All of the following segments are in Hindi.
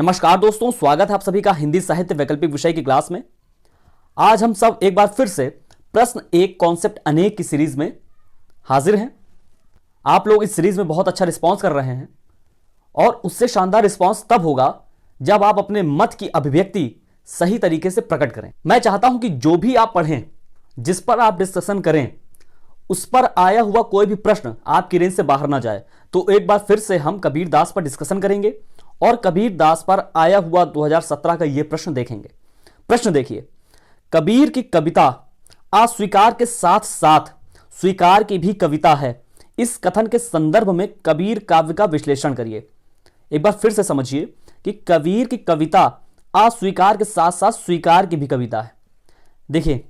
नमस्कार दोस्तों, स्वागत है आप सभी का हिंदी साहित्य वैकल्पिक विषय की क्लास में। आज हम सब एक बार फिर से प्रश्न एक कॉन्सेप्ट अनेक की सीरीज में हाजिर हैं। आप लोग इस सीरीज में बहुत अच्छा रिस्पांस कर रहे हैं और उससे शानदार रिस्पांस तब होगा जब आप अपने मत की अभिव्यक्ति सही तरीके से प्रकट करें। मैं चाहता हूं कि जो भी आप पढ़ें, जिस पर आप डिस्कशन करें, उस पर आया हुआ कोई भी प्रश्न आपकी रेंज से बाहर ना जाए। तो एक बार फिर से हम कबीर दास पर डिस्कशन करेंगे और कबीर दास पर आया हुआ 2017 का यह प्रश्न देखेंगे। प्रश्न देखिए, कबीर की कविता अस्वीकार के साथ साथ स्वीकार की भी कविता है। इस कथन के संदर्भ में कबीर काव्य का विश्लेषण करिए। एक बार फिर से समझिए कि कबीर की कविता अस्वीकार के साथ साथ स्वीकार की भी कविता है। देखिए,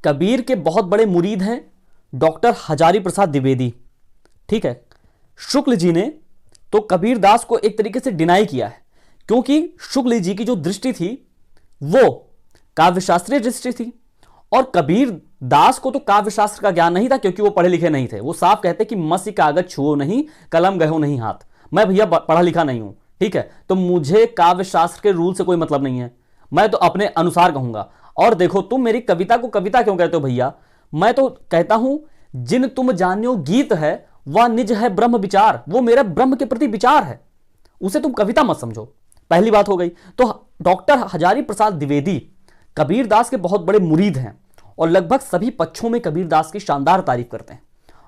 कबीर के बहुत बड़े मुरीद हैं डॉक्टर हजारी प्रसाद द्विवेदी। ठीक है, शुक्ल जी ने तो कबीर दास को एक तरीके से डिनाई किया है, क्योंकि शुक्ल जी की जो दृष्टि थी वो काव्यशास्त्रीय दृष्टि थी और कबीर दास को तो काव्यशास्त्र का ज्ञान नहीं था, क्योंकि वो पढ़े लिखे नहीं थे। वो साफ कहते कि मसी कागज छुओ नहीं, कलम गहो नहीं हाथ। मैं भैया पढ़ा लिखा नहीं हूं, ठीक है, तो मुझे काव्यशास्त्र के रूल से कोई मतलब नहीं है, मैं तो अपने अनुसार कहूंगा। और देखो, तुम मेरी कविता को कविता क्यों कहते हो भैया? मैं तो कहता हूं, जिन तुम जान्यो गीत है वह निज है ब्रह्म विचार। वो मेरे ब्रह्म के प्रति विचार है, उसे तुम कविता मत समझो। पहली बात हो गई। तो डॉक्टर हजारी प्रसाद द्विवेदी कबीर दास के बहुत बड़े मुरीद हैं और लगभग सभी पक्षों में कबीर दास की शानदार तारीफ करते हैं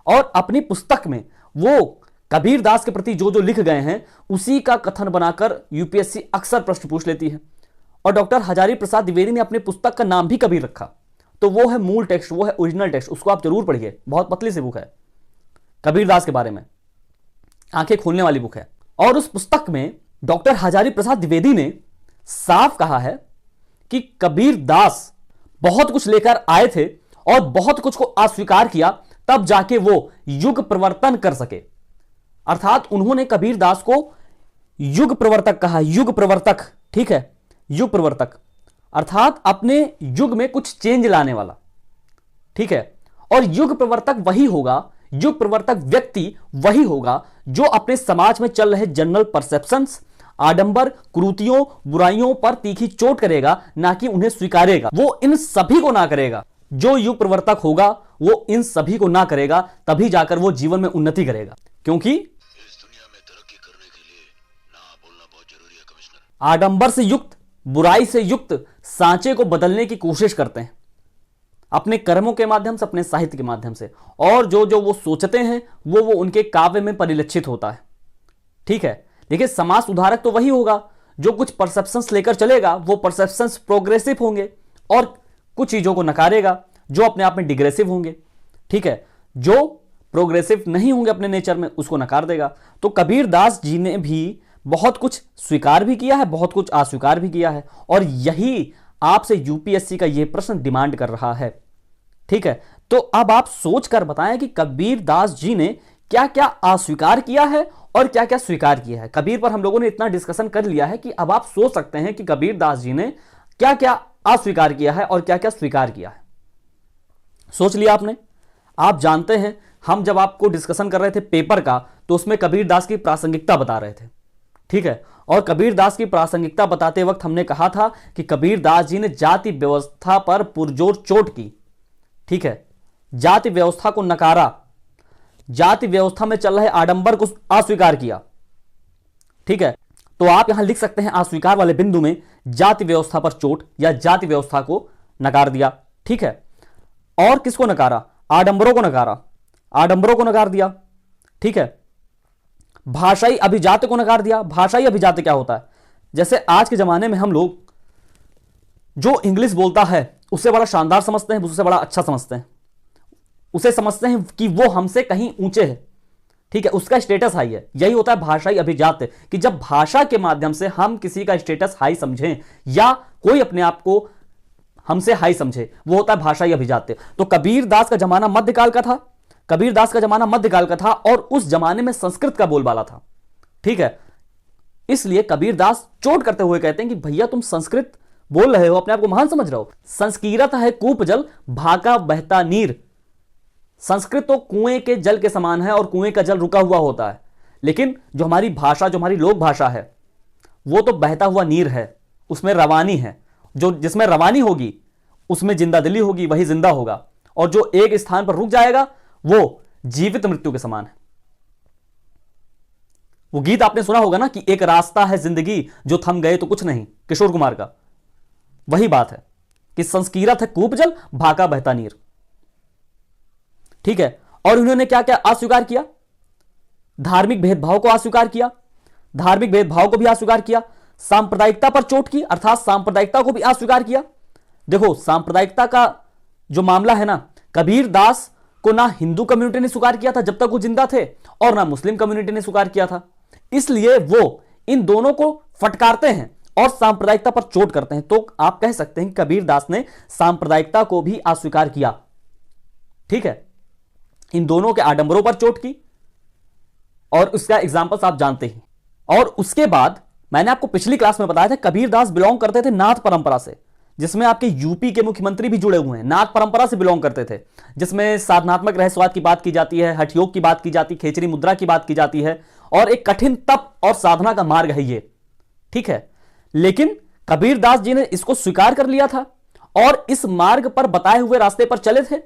और अपनी पुस्तक में वो कबीर दास के प्रति जो जो लिख गए हैं उसी का कथन बनाकर यूपीएससी अक्सर प्रश्न पूछ लेती है। और डॉक्टर हजारी प्रसाद द्विवेदी ने अपनी पुस्तक का नाम भी कबीर रखा, तो वो है मूल टेक्स्ट, वो है ओरिजिनल टेक्स्ट। उसको आप जरूर पढ़िए, बहुत पतली सी बुक है कबीर दास के बारे में, आंखें खोलने वाली बुक है। और उस पुस्तक में डॉक्टर हजारी प्रसाद द्विवेदी ने साफ कहा है कि कबीर दास बहुत कुछ लेकर आए थे और बहुत कुछ को अस्वीकार किया, तब जाके वो युग प्रवर्तन कर सके। अर्थात उन्होंने कबीर दास को युग प्रवर्तक कहा, युग प्रवर्तक। ठीक है, युग प्रवर्तक अर्थात अपने युग में कुछ चेंज लाने वाला। ठीक है, और युग प्रवर्तक वही होगा, युग प्रवर्तक व्यक्ति वही होगा जो अपने समाज में चल रहे जनरल परसेप्शंस, आडंबर, कुरीतियों, बुराइयों पर तीखी चोट करेगा, ना कि उन्हें स्वीकारेगा। वो इन सभी को ना करेगा। जो युग प्रवर्तक होगा वो इन सभी को ना करेगा, तभी जाकर वो जीवन में उन्नति करेगा। क्योंकि इस दुनिया में तरक्की करने के लिए ना बोलना बहुत जरूरी है कमिश्नर। आडंबर से युक्त, बुराई से युक्त सांचे को बदलने की कोशिश करते हैं अपने कर्मों के माध्यम से, अपने साहित्य के माध्यम से, और जो जो वो सोचते हैं वो उनके काव्य में परिलक्षित होता है। ठीक है, देखिए, समाज सुधारक तो वही होगा जो कुछ परसेप्शंस लेकर चलेगा। वो परसेप्शंस प्रोग्रेसिव होंगे और कुछ चीजों को नकारेगा जो अपने आप में डिग्रेसिव होंगे। ठीक है, जो प्रोग्रेसिव नहीं होंगे अपने नेचर में उसको नकार देगा। तो कबीर दास जी ने भी बहुत कुछ स्वीकार भी किया है, बहुत कुछ अस्वीकार भी किया है, और यही आपसे यूपीएससी का यह प्रश्न डिमांड कर रहा है। ठीक है, तो अब आप सोच कर बताएं कि कबीर दास जी ने क्या क्या अस्वीकार किया है और क्या क्या स्वीकार किया है। कबीर पर हम लोगों ने इतना डिस्कशन कर लिया है कि अब आप सोच सकते हैं कि कबीर दास जी ने क्या क्या अस्वीकार किया है और क्या क्या स्वीकार किया है। सोच लिया आपने? आप जानते हैं, हम जब आपको डिस्कशन कर रहे थे पेपर का, तो उसमें कबीर दास की प्रासंगिकता बता रहे थे। ठीक है, और कबीर दास की प्रासंगिकता बताते वक्त हमने कहा था कि कबीर दास जी ने जाति व्यवस्था पर पुरजोर चोट की। ठीक है, जाति व्यवस्था को नकारा, जाति व्यवस्था में चल रहे आडंबर को अस्वीकार किया। ठीक है, तो आप यहां लिख सकते हैं अस्वीकार वाले बिंदु में जाति व्यवस्था पर चोट या जाति व्यवस्था को नकार दिया। ठीक है, और किसको नकारा? आडंबरों को नकारा, आडंबरों को नकार दिया। ठीक है, भाषाई अभिजात को नकार दिया। भाषाई अभिजात क्या होता है? जैसे आज के जमाने में हम लोग जो इंग्लिश बोलता है उससे बड़ा शानदार समझते हैं, उससे बड़ा अच्छा समझते हैं, उसे समझते हैं कि वो हमसे कहीं ऊंचे है। ठीक है, उसका स्टेटस हाई है। यही होता है भाषाई अभिजात, कि जब भाषा के माध्यम से हम किसी का स्टेटस हाई समझें या कोई अपने आप को हमसे हाई समझे, वो होता है भाषाई अभिजात। तो कबीर दास का जमाना मध्यकाल का था, कबीर दास का जमाना मध्यकाल का था और उस जमाने में संस्कृत का बोलबाला था। ठीक है, इसलिए कबीर दास चोट करते हुए कहते हैं कि भैया तुम संस्कृत बोल रहे हो, अपने आप को महान समझ रहे हो। संस्कृत है कूप जल, भाका बहता नीर। संस्कृत तो कुएं के जल के समान है और कुएं का जल रुका हुआ होता है, लेकिन जो हमारी भाषा, जो हमारी लोक भाषा है, वो तो बहता हुआ नीर है, उसमें रवानी है, जो जिसमें रवानी होगी उसमें जिंदा दिली होगी, वही जिंदा होगा, और जो एक स्थान पर रुक जाएगा वो जीवित मृत्यु के समान है। वो गीत आपने सुना होगा ना कि एक रास्ता है जिंदगी जो थम गए तो कुछ नहीं, किशोर कुमार का। वही बात है कि संस्कीरत है कूप जल, भाका बहता नीर। ठीक है, और उन्होंने क्या क्या अस्वीकार किया? धार्मिक भेदभाव को अस्वीकार किया, धार्मिक भेदभाव को भी अस्वीकार किया, सांप्रदायिकता पर चोट की, अर्थात सांप्रदायिकता को भी अस्वीकार किया। देखो, सांप्रदायिकता का जो मामला है ना, कबीर दास को ना हिंदू कम्युनिटी ने स्वीकार किया था जब तक वो जिंदा थे, और ना मुस्लिम कम्युनिटी ने स्वीकार किया था। इसलिए वो इन दोनों को फटकारते हैं और सांप्रदायिकता पर चोट करते हैं। तो आप कह सकते हैं कबीर दास ने सांप्रदायिकता को भी अस्वीकार किया। ठीक है, इन दोनों के आडंबरों पर चोट की, और उसका एग्जाम्पल्स आप जानते हैं। और उसके बाद मैंने आपको पिछली क्लास में बताया था कबीर दास बिलोंग करते थे नाथ परंपरा से, जिसमें आपके यूपी के मुख्यमंत्री भी जुड़े हुए हैं, नाथ परंपरा से बिलोंग करते थे, जिसमें साधनात्मक रहस्यवाद की बात की जाती है, हठ योग की बात की जाती है, खेचरी मुद्रा की बात की जाती है, और एक कठिन तप और साधना का मार्ग है ये। ठीक है, लेकिन कबीर दास जी ने इसको स्वीकार कर लिया था और इस मार्ग पर बताए हुए रास्ते पर चले थे।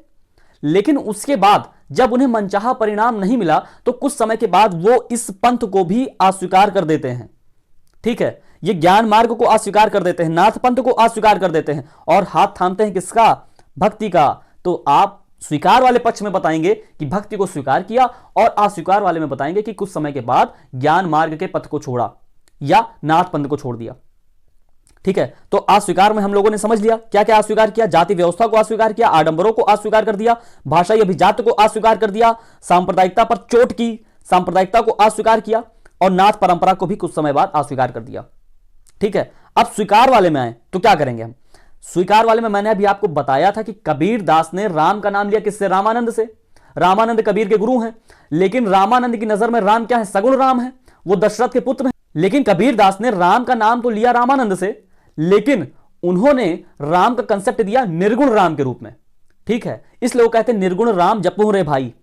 लेकिन उसके बाद जब उन्हें मनचाहा परिणाम नहीं मिला तो कुछ समय के बाद वो इस पंथ को भी अस्वीकार कर देते हैं। ठीक है, ये ज्ञान मार्ग को अस्वीकार कर देते हैं, नाथ पंथ को अस्वीकार कर देते हैं, और हाथ थामते हैं किसका? भक्ति का। तो आप स्वीकार वाले पक्ष में बताएंगे कि भक्ति को स्वीकार किया, और अस्वीकार वाले में बताएंगे कि कुछ समय के बाद ज्ञान मार्ग के पथ को छोड़ा या नाथ पंथ को छोड़ दिया। ठीक है, तो अस्वीकार में हम लोगों ने समझ लिया क्या क्या अस्वीकार किया। जाति व्यवस्था को अस्वीकार किया, आडंबरों को अस्वीकार कर दिया, भाषाई अभिजात को अस्वीकार कर दिया, सांप्रदायिकता पर चोट की, सांप्रदायिकता को अस्वीकार किया, और नाथ परंपरा को भी कुछ समय बाद अस्वीकार कर दिया। ठीक है, अब स्वीकार वाले में आए तो क्या करेंगे हम? स्वीकार वाले में मैंने अभी आपको बताया था कि कबीर दास ने राम का नाम लिया किससे? रामानंद से। रामानंद कबीर के गुरु हैं, लेकिन रामानंद की नजर में राम क्या है? सगुण राम है, वो दशरथ के पुत्र हैं। लेकिन कबीर दास ने राम का नाम तो लिया रामानंद से, लेकिन उन्होंने राम का कंसेप्ट दिया निर्गुण राम के रूप में। ठीक है, इसलिए वो कहते हैं निर्गुण राम जपू रे भाई।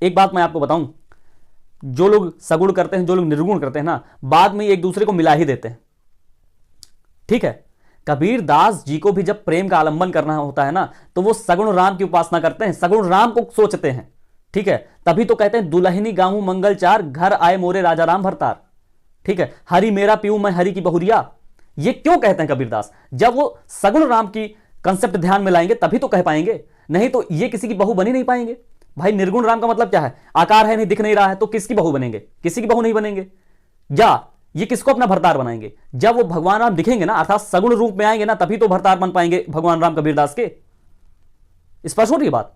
एक बात मैं आपको बताऊं, जो लोग सगुण करते हैं, जो लोग निर्गुण करते हैं ना, बाद में एक दूसरे को मिला ही देते हैं। ठीक है, कबीर दास जी को भी जब प्रेम का आलंबन करना होता है ना, तो वो सगुण राम की उपासना करते हैं, सगुण राम को सोचते हैं। ठीक है, तभी तो कहते हैं दुल्हनी गाऊं मंगल चार, घर आए मोरे राजा राम भरतार। ठीक है, हरि मेरा पीऊं मैं हरि की बहुरिया। ये क्यों कहते हैं कबीर दास? जब वो सगुण राम की कंसेप्ट ध्यान में लाएंगे तभी तो कह पाएंगे, नहीं तो ये किसी की बहू बन ही नहीं पाएंगे। भाई निर्गुण राम का मतलब क्या है? आकार है नहीं, दिख नहीं रहा है, तो किसकी बहू बनेंगे? किसी की बहू नहीं बनेंगे। या ये किसको अपना भरतार बनाएंगे? जब वो भगवान राम दिखेंगे ना, अर्थात सगुण रूप में आएंगे ना, तभी तो भरतार बन पाएंगे भगवान राम कबीर दास के। स्पष्ट हो रही बात?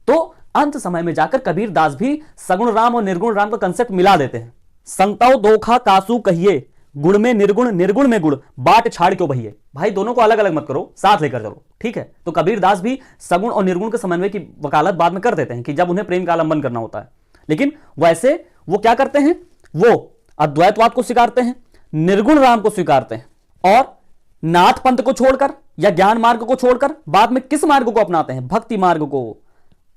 तो अंत समय में जाकर कबीर दास भी सगुण राम और निर्गुण राम का कंसेप्ट मिला देते हैं। संतव दोखा कासू कहिए, गुण में निर्गुण, निर्गुण में गुण, बाट छाड़ क्यों बहिए। भाई दोनों को अलग अलग मत करो, साथ लेकर चलो। ठीक है, तो कबीर दास भी सगुण और निर्गुण के समन्वय की वकालत बाद में कर देते हैं कि जब उन्हें प्रेम का आलंबन करना होता है। लेकिन वैसे वो क्या करते हैं? वो अद्वैतवाद को स्वीकारते हैं, निर्गुण राम को स्वीकारते हैं, और नाथ पंथ को छोड़कर या ज्ञान मार्ग को छोड़कर बाद में किस मार्ग को अपनाते हैं? भक्ति मार्ग को।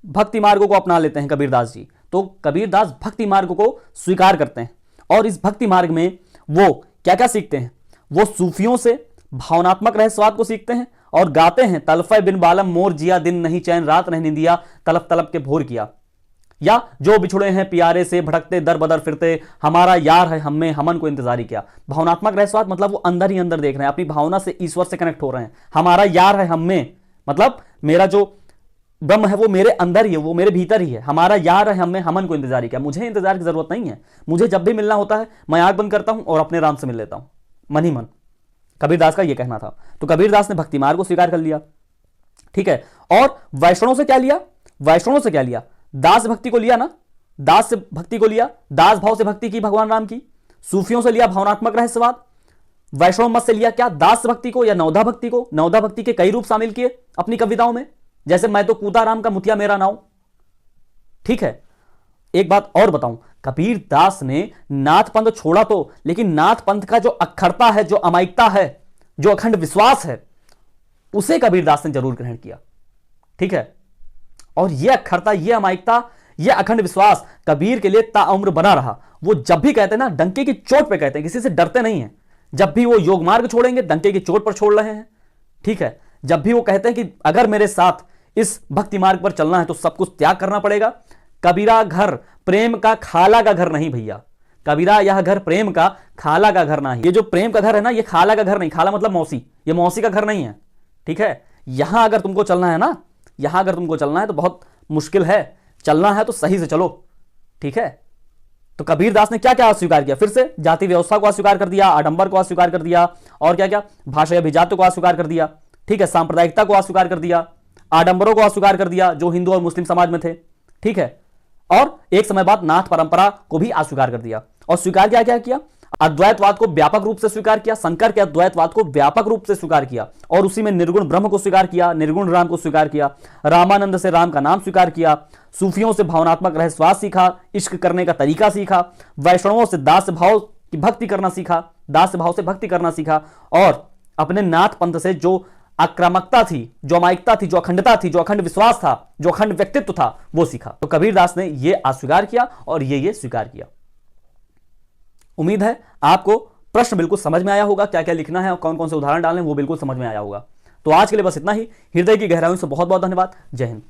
भक्ति मार्ग को अपना लेते हैं कबीर दास जी। तो कबीर दास भक्ति मार्ग को स्वीकार करते हैं, और इस भक्ति मार्ग में वो क्या क्या सीखते हैं? वो सूफियों से भावनात्मक रहस्यवाद को सीखते हैं और गाते हैं तलफे बिन बालम मोर जिया, दिन नहीं चैन रात नहीं निंदिया, तलफ तलफ के भोर किया। या जो बिछुड़े हैं प्यारे से भटकते दर बदर फिरते, हमारा यार है हमें हमन को इंतजारी किया। भावनात्मक रहस्यवाद मतलब वो अंदर ही अंदर देख रहे हैं, अपनी भावना से ईश्वर से कनेक्ट हो रहे हैं। हमारा यार है हमें मतलब मेरा जो ब्रह्म है वो मेरे अंदर ही है, वो मेरे भीतर ही है। हमारा यार है हमें हमन को इंतजारी किया। मुझे इंतजार की जरूरत नहीं है, मुझे जब भी मिलना होता है मैं आंख बंद करता हूं और अपने राम से मिल लेता हूं, मन ही मन। कबीर दास का यह कहना था। तो कबीर दास ने भक्ति मार्ग को स्वीकार कर लिया। ठीक है, और वैष्णव से क्या लिया? वैष्णव से क्या लिया? दास भक्ति को लिया ना, दास से भक्ति को लिया, दास भाव से भक्ति की भगवान राम की। सूफियों से लिया भावनात्मक रहस्यवाद। वैष्णव मत से लिया क्या? दास भक्ति को या नवधा भक्ति को। नवधा भक्ति के कई रूप शामिल किए अपनी कविताओं में, जैसे मैं तो कूदा राम का मुतिया मेरा नाव। ठीक है, एक बात और बताऊं, कबीर दास ने नाथ पंथ छोड़ा तो, लेकिन नाथ पंथ का जो अक्षरता है, जो अमायिकता है, जो अखंड विश्वास है, उसे कबीर दास ने जरूर ग्रहण किया। ठीक है, और यह अक्षरता, यह अमायिकता, यह अखंड विश्वास कबीर के लिए ताउम्र बना रहा। वो जब भी कहते हैं ना, डंके की चोट पे कहते हैं, किसी से डरते नहीं है। जब भी वो योग मार्ग छोड़ेंगे डंके की चोट पर छोड़ रहे हैं, ठीक है। जब भी वो कहते हैं कि अगर मेरे साथ इस भक्ति मार्ग पर चलना है तो सब कुछ त्याग करना पड़ेगा। कबीरा घर प्रेम का खाला का घर नहीं भैया, कबीरा यह घर प्रेम का खाला का घर नहीं। ये जो प्रेम का घर है ना, ये खाला का घर नहीं, खाला मतलब मौसी, ये मौसी का घर नहीं है, ठीक है। यहां अगर तुमको चलना है ना, यहां अगर तुमको चलना है तो बहुत मुश्किल है, चलना है तो सही से चलो, ठीक है। तो कबीरदास ने क्या क्या अस्वीकार किया, फिर से जाति व्यवस्था को अस्वीकार कर दिया, आडंबर को अस्वीकार कर दिया, और क्या क्या, भाषा अभिजात्य को अस्वीकार कर दिया, ठीक है, सांप्रदायिकता को अस्वीकार कर दिया, आडंबरों को अस्वीकार कर दिया जो हिंदू और मुस्लिम समाज में थे, ठीक है। और एक समय बाद नाथ परंपरा को भी अस्वीकार कर दिया। और स्वीकार क्या क्या किया, अद्वैतवाद को व्यापक रूप से स्वीकार किया, शंकर के अद्वैतवाद को व्यापक रूप से स्वीकार किया, और उसी में निर्गुण ब्रह्म को स्वीकार किया, निर्गुण राम को स्वीकार किया, रामानंद से राम का नाम स्वीकार किया, सूफियों से भावनात्मक रहस्यवाद सीखा, इश्क करने का तरीका सीखा, वैष्णवों से दास भाव की भक्ति करना सीखा, दास भाव से भक्ति करना सीखा, और अपने नाथ पंथ से जो आक्रामकता थी, जो अमायिकता थी, जो अखंडता थी, जो अखंड विश्वास था, जो अखंड व्यक्तित्व था, वो सीखा। तो कबीरदास ने यह अस्वीकार किया और ये स्वीकार किया। उम्मीद है आपको प्रश्न बिल्कुल समझ में आया होगा, क्या क्या लिखना है और कौन कौन से उदाहरण डालने वो बिल्कुल समझ में आया होगा। तो आज के लिए बस इतना ही। हृदय की गहराइयों से बहुत बहुत धन्यवाद। जय हिंद।